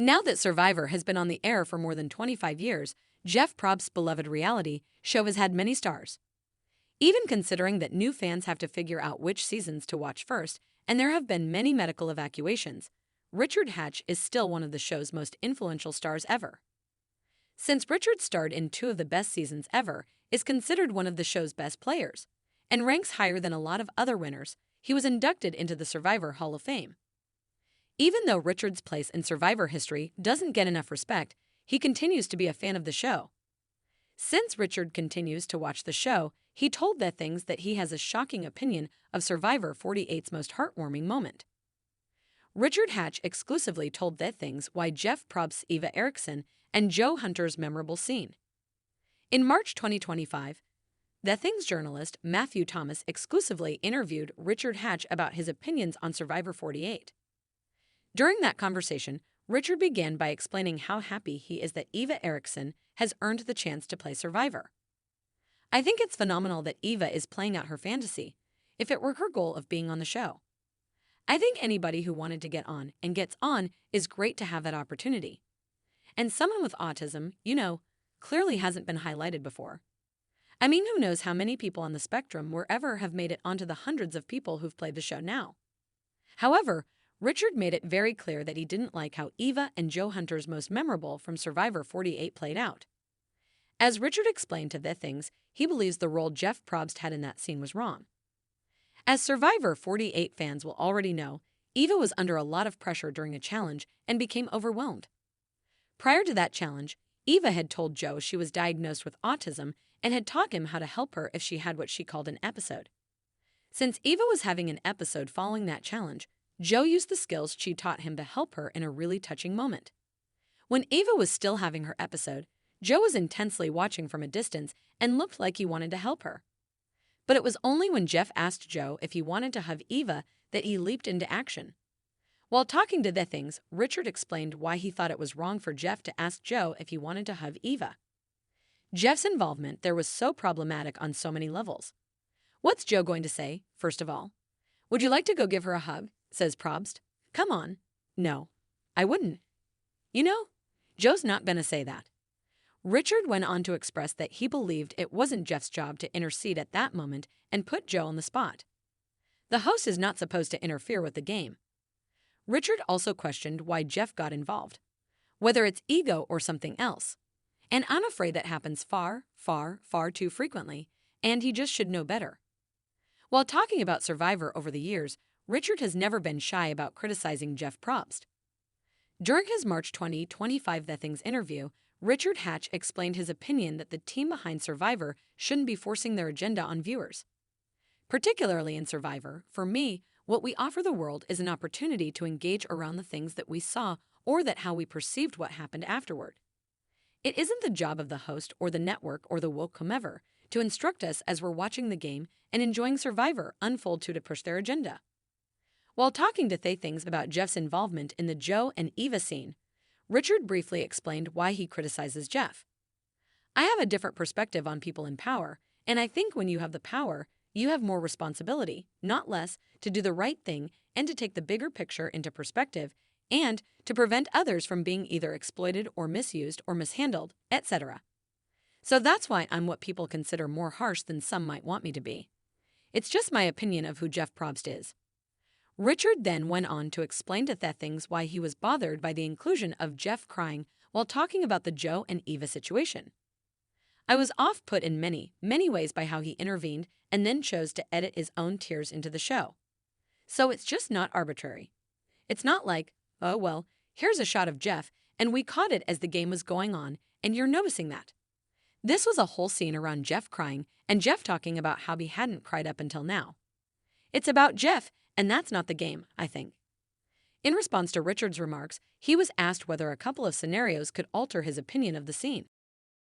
Now that Survivor has been on the air for more than 25 years, Jeff Probst's beloved reality show has had many stars. Even considering that new fans have to figure out which seasons to watch first, and there have been many medical evacuations, Richard Hatch is still one of the show's most influential stars ever. Since Richard starred in two of the best seasons ever, is considered one of the show's best players, and ranks higher than a lot of other winners, he was inducted into the Survivor Hall of Fame. Even though Richard's place in Survivor history doesn't get enough respect, he continues to be a fan of the show. Since Richard continues to watch the show, he told The Things that he has a shocking opinion of Survivor 48's most heartwarming moment. Richard Hatch exclusively told The Things why Jeff Probst's Eva Erickson and Joe Hunter's memorable scene. In March 2025, The Things journalist Matthew Thomas exclusively interviewed Richard Hatch about his opinions on Survivor 48. During that conversation, Richard began by explaining how happy he is that Eva Erickson has earned the chance to play Survivor. "I think it's phenomenal that Eva is playing out her fantasy, if it were her goal of being on the show. I think anybody who wanted to get on and gets on is great to have that opportunity. And someone with autism, clearly hasn't been highlighted before. I mean, who knows how many people on the spectrum wherever have made it onto the hundreds of people who've played the show now." However, Richard made it very clear that he didn't like how Eva and Joe Hunter's most memorable from Survivor 48 played out. As Richard explained to The Things, he believes the role Jeff Probst had in that scene was wrong. As Survivor 48 fans will already know, Eva was under a lot of pressure during a challenge and became overwhelmed. Prior to that challenge, Eva had told Joe she was diagnosed with autism and had taught him how to help her if she had what she called an episode. Since Eva was having an episode following that challenge, Joe used the skills she taught him to help her in a really touching moment. When Eva was still having her episode, Joe was intensely watching from a distance and looked like he wanted to help her. But it was only when Jeff asked Joe if he wanted to hug Eva that he leaped into action. While talking to The Things, Richard explained why he thought it was wrong for Jeff to ask Joe if he wanted to hug Eva. Jeff's involvement there was so problematic on so many levels. "What's Joe going to say, first of all? Would you like to go give her a hug?" says Probst. "Come on." "No, I wouldn't." Joe's not gonna say that. Richard went on to express that he believed it wasn't Jeff's job to intercede at that moment and put Joe on the spot. The host is not supposed to interfere with the game. Richard also questioned why Jeff got involved, whether it's ego or something else. And I'm afraid that happens far, far, far too frequently, and he just should know better. While talking about Survivor over the years, Richard has never been shy about criticizing Jeff Probst. During his March 2025 The Things interview, Richard Hatch explained his opinion that the team behind Survivor shouldn't be forcing their agenda on viewers. Particularly in Survivor, for me, what we offer the world is an opportunity to engage around the things that we saw or that how we perceived what happened afterward. It isn't the job of the host or the network or the woke whomever to instruct us as we're watching the game and enjoying Survivor unfold to push their agenda. While talking to The Things about Jeff's involvement in the Joe and Eva scene, Richard briefly explained why he criticizes Jeff. "I have a different perspective on people in power, and I think when you have the power, you have more responsibility, not less, to do the right thing and to take the bigger picture into perspective and to prevent others from being either exploited or misused or mishandled, etc. So that's why I'm what people consider more harsh than some might want me to be. It's just my opinion of who Jeff Probst is." Richard then went on to explain to The Things why he was bothered by the inclusion of Jeff crying while talking about the Joe and Eva situation. "I was off-put in many, many ways by how he intervened and then chose to edit his own tears into the show. So it's just not arbitrary. It's not like, oh well, here's a shot of Jeff and we caught it as the game was going on and you're noticing that. This was a whole scene around Jeff crying and Jeff talking about how he hadn't cried up until now. It's about Jeff, and that's not the game, I think." In response to Richard's remarks, he was asked whether a couple of scenarios could alter his opinion of the scene.